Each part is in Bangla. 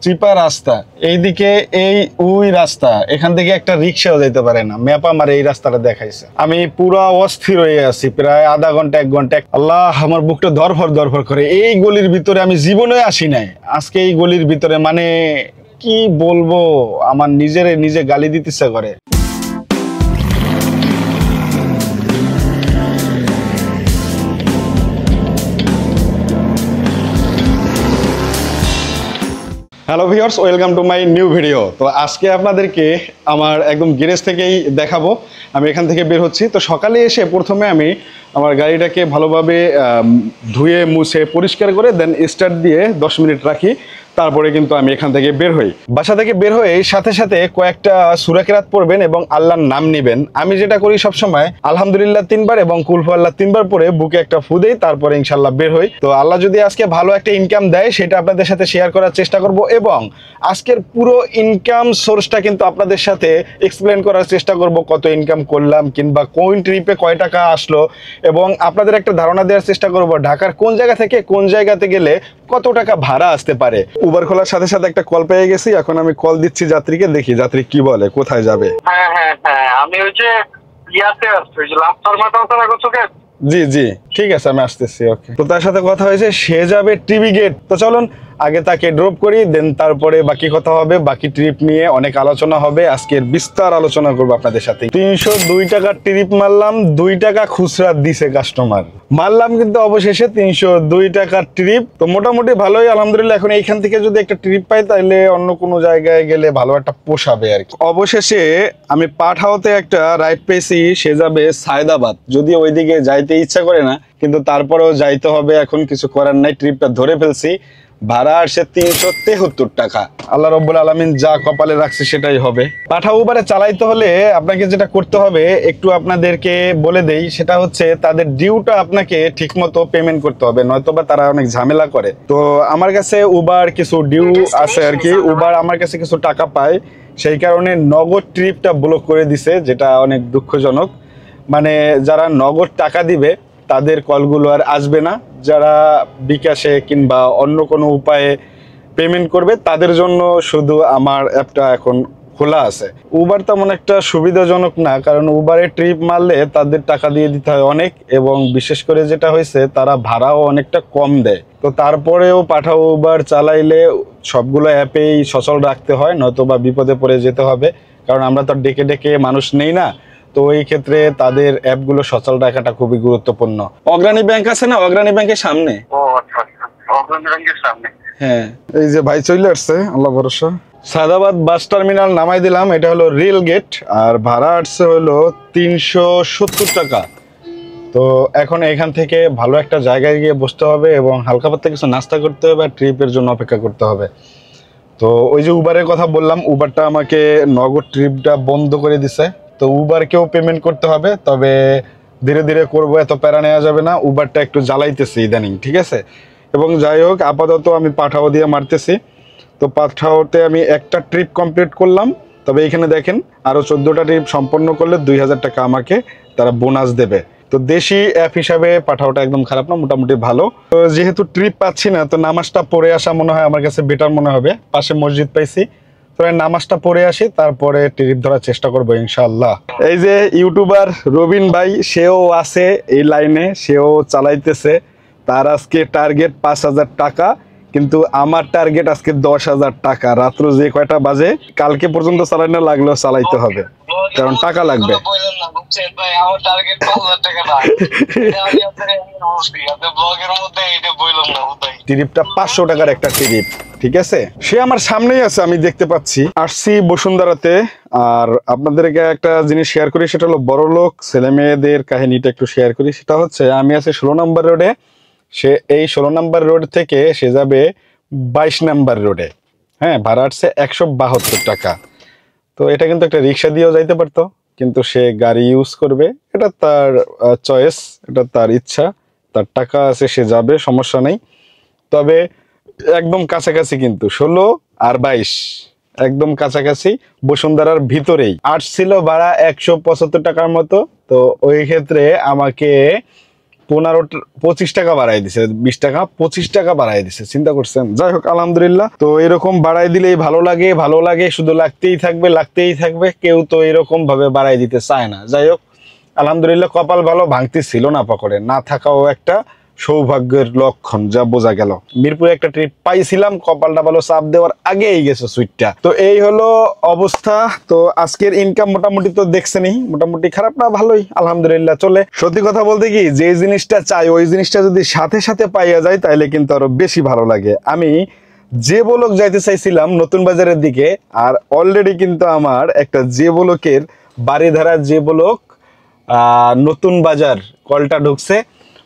চিপা রাস্তা, এইদিকে এই ওই রাস্তা, এখান থেকে একটা রিক্সাও যেতে পারে না। ম্যাপ আমার এই রাস্তাটা দেখাইছে। আমি পুরো অস্থির হয়ে আছি, প্রায় আধা ঘন্টা 1 ঘন্টা। আল্লাহ, আমার বুকটা ধরফর করে। এই গলির ভিতরে আমি জীবনে আসি নাই, আজকে এই গলির ভিতরে মানে কি বলবো, আমার নিজে গালি দিতে ইচ্ছা করে। Hello viewers, welcome to my new video. তো আজকে আপনাদেরকে আমার একদম গ্যারেজ থেকেই দেখাবো। আমি এখান থেকে বের হচ্ছি। তো সকালে এসে প্রথমে আমি আমার গাড়িটাকে ভালোভাবে ধুয়ে মুছে পরিষ্কার করে দেন স্টার্ট দিয়ে 10 মিনিট রাখি, তারপরে কিন্তু আমি এখান থেকে বের হই। বাসা থেকে বের হয়ে সাথে সাথে কয়েকটা সূরা কিরাত পড়বেন এবং আল্লাহর নাম নেবেন। আমি যেটা করি সবসময় আলহামদুলিল্লাহ 3 বার এবং কুল হু আল্লাহ 3 বার পরে বুকে একটা ফু দেই, তারপরে ইনশাল্লাহ বের হই। তো আল্লাহ যদি আজকে ভালো একটা ইনকাম দেয় সেটা আপনাদের সাথে শেয়ার করার চেষ্টা করব, এবং আজকের পুরো ইনকাম সোর্সটা কিন্তু আপনাদের সাথে এক্সপ্লেন করার চেষ্টা করব। কত ইনকাম করলাম কিংবা কোন ট্রিপে কয় টাকা আসলো, এবং আপনাদের একটা ধারণা দেওয়ার চেষ্টা করব ঢাকার কোন জায়গা থেকে কোন জায়গাতে গেলে কত টাকা ভাড়া আসতে পারে। উবার খোলার সাথে সাথে একটা কল পেয়ে গেছি, এখন আমি কল দিচ্ছি যাত্রীকে, দেখি যাত্রী কি বলে, কোথায় যাবে। হ্যাঁ, আমি ওই যে ইয়াতে আসছি, ওই যে লাস্টার মাথা চোখে। জি ঠিক আছে, আমি আসতেছি। ওকে, তো তার সাথে কথা হয়েছে, সে যাবে টিভি গেট। তো চলুন আগে তাকে ড্রপ করি, দেন তারপরে বাকি কথা হবে। বাকি ট্রিপ নিয়ে অনেক আলোচনা হবে, আজকের বিস্তার আলোচনা করবো আপনাদের সাথে। 302 টাকার ট্রিপ মারলাম, 2 টাকা খুচরা দিছে কাস্টমার, মারলাম কিন্তু অবশেষে 302 টাকার ট্রিপ। তো মোটামুটি ভালোই আলহামদুলিল্লাহ। এখন এইখান থেকে যদি একটা ট্রিপ পাই তাহলে অন্য কোনো জায়গায় গেলে ভালো একটা পোষাবে আর কি। অবশেষে আমি পাঠাওতে একটা রাইড পেয়েছি, সে যাবে সায়দাবাদ। যদি ওইদিকে যাইতে ইচ্ছা করে না, কিন্তু তারপরেও যাইতে হবে, এখন কিছু করার নাই, ট্রিপটা ধরে ফেলছি। ভাড়া আসছে 373 টাকা। আল্লাহ রাব্বুল আলামিন যা কপালে রাখছে সেটাই হবে। পাঠাও উবারে চালাইতে হলে আপনাকে যেটা করতে হবে একটু আপনাদেরকে বলে দেই, সেটা হচ্ছে তাদের ডিউটা আপনাকে ঠিকমতো পেমেন্ট করতে হবে, নয়তোবা তারা অনেক ঝামেলা করে। তো আমার কাছে উবার কিছু ডিউ আছে আর কি, উবার আমার কাছে কিছু টাকা পায়, সেই কারণে নগদ ট্রিপটা ব্লক করে দিছে, যেটা অনেক দুঃখজনক। মানে যারা নগদ টাকা দিবে তাদের কলগুলো আর আসবে না, যারা বিকাশে কিংবা অন্য কোনো উপায়ে পেমেন্ট করবে তাদের জন্য শুধু আমার অ্যাপটা এখন খোলা আছে। উবার তেমন একটা সুবিধাজনক না, কারণ উবারে ট্রিপ মারলে তাদের টাকা দিয়ে দিতে হয় অনেক, এবং বিশেষ করে যেটা হয়েছে তারা ভাড়াও অনেকটা কম দেয়। তো তারপরেও পাঠাও উবার চালাইলে সবগুলো অ্যাপেই সচল রাখতে হয়, নয়তোবা বিপদে পড়ে যেতে হবে, কারণ আমরা তো ডেকে ডেকে মানুষ নেই না। তো এই ক্ষেত্রে তাদের অ্যাপগুলো সচল রাখাটা খুবই গুরুত্বপূর্ণ। অগ্রণী ব্যাংক আছে না, অগ্রণী ব্যাংকের সামনে। ও আচ্ছা, অগ্রণী ব্যাংকের সামনে। হ্যাঁ, এই যে ভাই চলে আসছে, আল্লাহ ভরসা। সায়দাবাদ বাস টার্মিনাল নামাই দিলাম, এটা হলো রেল গেট, আর ভাড়া আসছে হলো 370 টাকা। তো এখন এখান থেকে ভালো একটা জায়গায় গিয়ে বসতে হবে এবং হালকা পাতলা কিছু নাস্তা করতে হবে, আর ট্রিপের জন্য অপেক্ষা করতে হবে। তো ওই যে উবারের কথা বললাম, উবারটা আমাকে নগদ ট্রিপটা বন্ধ করে দিছে। তো উবারকেও পেমেন্ট করতে হবে, তবে ধীরে ধীরে করবো, এত প্যারা নেওয়া যাবে না। উবারটা একটু জ্বালাইতেছি ইদানিং, ঠিক আছে। এবং যাই হোক, আপাতত আমি পাঠাও দিয়ে মারতেছি। তো পাঠাওতে আমি একটা ট্রিপ কমপ্লিট করলাম, তবে এখানে দেখেন আরও 14টা ট্রিপ সম্পন্ন করলে 2000 টাকা আমাকে তারা বোনাস দেবে। তো দেশি অ্যাপ হিসাবে পাঠাওটা একদম খারাপ না, মোটামুটি ভালো। তো যেহেতু ট্রিপ পাচ্ছি না, তো নামাজটা পড়ে আসা মনে হয় আমার কাছে বেটার মনে হবে। পাশে মসজিদ পাইছি, তো নামাজটা পড়ে আসি, তারপরে ট্রিপ ধরার চেষ্টা করবো ইনশাআল্লাহ। এই যে ইউটিউবার রবিন ভাই, সেও আছে এই লাইনে, সেও চালাইতেছে। তার আজকে টার্গেট 5000 টাকা, কিন্তু আমার টার্গেট আজকে 10,000 টাকা। রাত্র যে কয়টা বাজে, কালকে পর্যন্ত চালানো লাগলেও চালাইতে হবে, কারণ টাকা লাগবে। ট্রিপটা 500 টাকার একটা ট্রিপ, ঠিক আছে। সে আমার সামনেই আছে, আমি দেখতে পাচ্ছি। আসছি বসুন্ধরাতে। আর আপনাদেরকে একটা জিনিস শেয়ার করি, সেটা হলো বড়লোক ছেলে মেয়েদের কাহিনীটা একটু শেয়ার করি। সেটা হচ্ছে আমি আছি 16 নম্বর রোডে, সে এই 16 নম্বর রোড থেকে সে যাবে 22 নম্বর রোডে। হ্যাঁ, ভাড়া আসছে 172 টাকা। তো এটা কিন্তু একটা রিক্সা দিয়েও যাইতে পারতো, কিন্তু সে গাড়ি ইউজ করবে, এটা তার চয়েস, এটা তার ইচ্ছা, তার টাকা আছে, সে যাবে, সমস্যা নেই। তবে একদম কাছাকাছি, কিন্তু 16 আর 22 একদম কাছাকাছি, বসুন্ধরার ভিতরেই। আসছিল ভাড়া 175 টাকার মতো। তো ওই ক্ষেত্রে আমাকে 25 টাকা বাড়াই দিছে, 20 টাকা 25 টাকা বাড়াই দিছে, চিন্তা করছেন। যাই হোক আলহামদুলিল্লাহ। তো এরকম বাড়াই দিলেই ভালো লাগে, শুধু লাগতেই থাকবে, কেউ তো এরকম ভাবে বাড়াই দিতে চায় না। যাই হোক আলহামদুলিল্লাহ, কপাল ভালো, ভাঙতি ছিল না পকেটে, না থাকাও একটা সৌভাগ্যের লক্ষণ, যা বোঝা গেল। মিরপুরে একটা ট্রিপ পাইছিলাম, কপালটা ভালো, চাপ দেওয়ার আগেই গেছে সুইটটা। তো এই হলো অবস্থা। তো আজকের ইনকাম মোটামুটি তো দেখছেনই, মোটামুটি খারাপ না, ভালোই আলহামদুলিল্লাহ চলে। সত্যি কথা বলতে কি, যে জিনিসটা চাই ওই জিনিসটা যদি সাথে সাথে পাইয়া যায় তাহলে কিন্তু আরো বেশি ভালো লাগে। আমি যে বলক যাইতে চাইছিলাম নতুন বাজারের দিকে, আর অলরেডি কিন্তু আমার একটা যে বলকের বাড়িধারা যে বলক নতুন বাজার কলটা ঢুকছে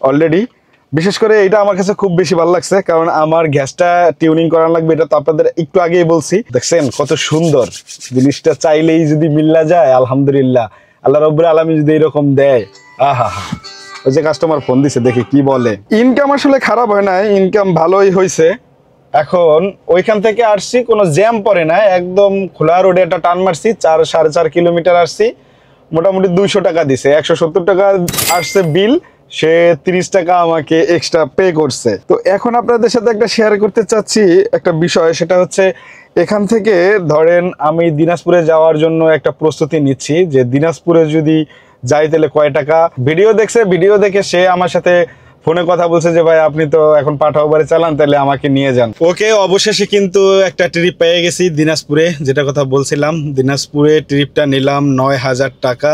অলরেডি। বিশেষ করে এটা আমার কাছে খুব বেশি ভালো লাগছে, কারণ আমার গ্যাসটা টিউনিং করা লাগবে, এটা তো আপনাদের একটু আগেই বলছি। দেখছেন কত সুন্দর জিনিসটা, চাইলেই যদি মিল্লা যায় আলহামদুলিল্লাহ। আল্লাহ রাব্বুল আলামিন যদি এরকম দেয়, আহা হা। ওই যে কাস্টমার ফোন দিছে, দেখি কি বলে। ইনকাম আসলে খারাপ হয় না, ইনকাম ভালোই হয়েছে। এখন ওইখান থেকে আসছি, কোনো জ্যাম পড়ে না, একদম খোলা রোডে একটা টান মারছি, 4.5 কিলোমিটার আসছি। মোটামুটি 200 টাকা দিছে, 170 টাকা আসছে বিল, সে 30 টাকা আমাকে এক্সট্রা পে করছে। তো এখন আপনাদের সাথে একটা শেয়ার করতে চাচ্ছি একটা বিষয়, সেটা হচ্ছে এখান থেকে ধরেন আমি দিনাজপুরে যাওয়ার জন্য একটা প্রস্তুতি নিচ্ছি, যে দিনাজপুরে যদি যাই তাহলে কয় টাকা। ভিডিও দেখছে, ভিডিও দেখে সে আমার সাথে ফোনে কথা বলছে যে ভাই আপনি তো এখন পাঠাও বাড়ি চালান, তাহলে আমাকে নিয়ে যান। ওকে, অবশেষে কিন্তু একটা ট্রিপ পেয়ে গেছি দিনাজপুরে, যেটা কথা বলছিলাম। দিনাজপুরে ট্রিপটা নিলাম 9,000 টাকা।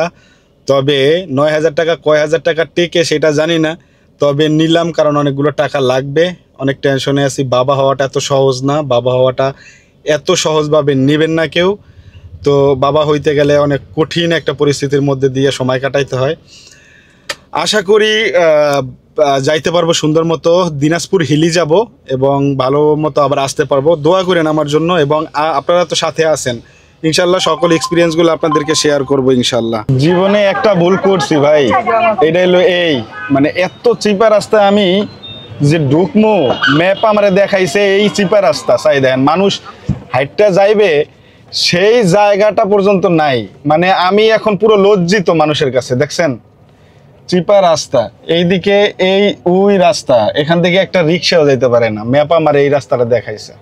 তবে 9,000 টাকা কয় হাজার টাকা টিকে সেটা জানি না, তবে নিলাম কারণ অনেকগুলো টাকা লাগবে। অনেক টেনশনে আছি, বাবা হওয়াটা এত সহজ না, বাবা হওয়াটা এত সহজভাবে নেবেন না কেউ। তো বাবা হইতে গেলে অনেক কঠিন একটা পরিস্থিতির মধ্যে দিয়ে সময় কাটাইতে হয়। আশা করি যাইতে পারবো সুন্দর মতো, দিনাজপুর হিলি যাব এবং ভালো মতো আবার আসতে পারবো। দোয়া করেন আমার জন্য, এবং আপনারা তো সাথে আছেন, ইনশাল্লাহ সকল এক্সপিরিয়েন্সগুলো আপনাদেরকে শেয়ার করবো ইনশাল্লাহ। জীবনে একটা ভুল করছি ভাই, এটা হলো এই, মানে এত চিপা রাস্তায় আমি যে ঢুকমো, ম্যাপ আমারে দেখাইছে এই চিপা রাস্তা, চাই দেখেন মানুষ হাইটটা যাইবে সেই জায়গাটা পর্যন্ত নাই। মানে আমি এখন পুরো লজ্জিত মানুষের কাছে। দেখছেন চিপা রাস্তা, এইদিকে এই ওই রাস্তা, এখান থেকে একটা রিক্সাও যাইতে পারে না, ম্যাপ আমার এই রাস্তাটা দেখাইছে।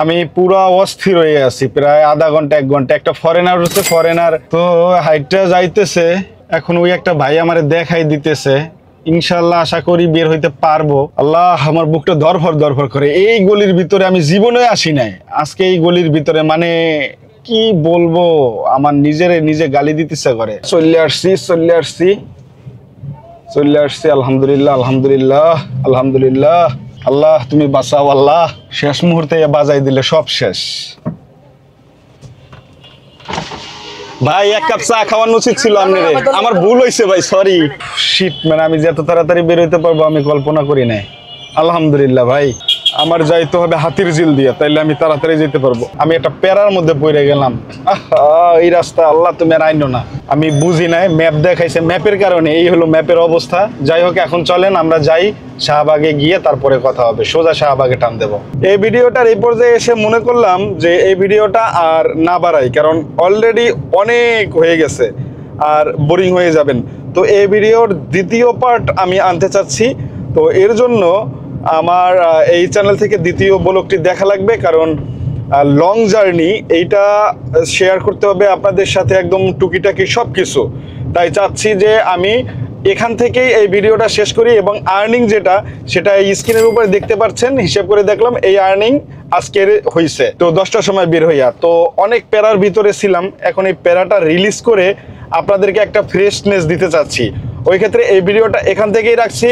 আমি পুরো অস্থির হয়ে আছি, প্রায় আধা ঘন্টা 1 ঘন্টা। একটা ফরেনার হচ্ছে, ফরেনার তো হাইটটা যাইতেছে, এখন ওই একটা ভাই আমারে দেখাই দিতেছে। ইনশাল্লাহ আশা করি বের হইতে পারবো। আল্লাহ, আমার বুকটা ধরফর করে। এই গলির ভিতরে আমি জীবনে আসি নাই, আজকে এই গলির ভিতরে মানে কি বলবো, আমার নিজে গালি দিতে ইচ্ছা করে। চলে আসছি আলহামদুলিল্লাহ। আল্লাহ তুমি বাঁচাও, আল্লাহ। শেষ মুহূর্তে বাজাই দিলে সব শেষ। ভাই 1 কাপ চা খাওয়ানো উচিত ছিল আপনার, আমার ভুল হয়েছে ভাই, সরি। শিট, মানে আমি যে এত তাড়াতাড়ি বের হইতে পারবো আমি কল্পনা করি নাই। আলহামদুলিল্লাহ ভাই, আমার যাইতে হবে হাতির ঝিল দিয়ে, তাইলে আমি তাড়াতাড়ি যেতে পারবো। আমি একটা প্যারার মধ্যে পড়ে গেলাম। এই রাস্তা আল্লাহ তুমি আর আইনো না, আমি বুঝি নাই, ম্যাপ দেখাইছে, ম্যাপের কারণে এই হলো ম্যাপের অবস্থা। যাই হোক, এখন চলেন আমরা যাই শাহবাগে, গিয়ে তারপরে কথা হবে, সোজা শাহবাগে টান দেবো। এই ভিডিওটার এই পর্যায়ে এসে মনে করলাম যে এই ভিডিওটা আর না বাড়াই, কারণ অলরেডি অনেক হয়ে গেছে আর বোরিং হয়ে যাবেন। তো এই ভিডিওর দ্বিতীয় পার্ট আমি আনতে চাচ্ছি। তো এর জন্য আমার এই চ্যানেল থেকে দ্বিতীয় ব্লগটি দেখা লাগবে, কারণ লং জার্নি এইটা শেয়ার করতে হবে আপনাদের সাথে, একদম টুকিটাকি সব কিছু। তাই চাচ্ছি যে আমি এখান থেকেই এই ভিডিওটা শেষ করি, এবং আর্নিং যেটা সেটা এই স্ক্রিনের উপরে দেখতে পাচ্ছেন। হিসেব করে দেখলাম এই আর্নিং আজকের হয়েছে তো 10টার সময় বের হইয়া। তো অনেক প্যারার ভিতরে ছিলাম, এখন এই প্যারাটা রিলিজ করে আপনাদেরকে একটা ফ্রেশনেস দিতে চাচ্ছি। ওই ক্ষেত্রে এই ভিডিওটা এখান থেকেই রাখছি,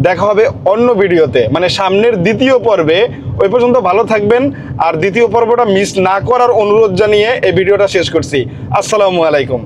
দেখা হবে অন্য ভিডিওতে, মানে সামনের দ্বিতীয় পর্বে। ওই পর্যন্ত ভালো থাকবেন, আর দ্বিতীয় পর্বটা মিস না করার অনুরোধ জানিয়ে এই ভিডিওটা শেষ করছি। আসসালামু আলাইকুম।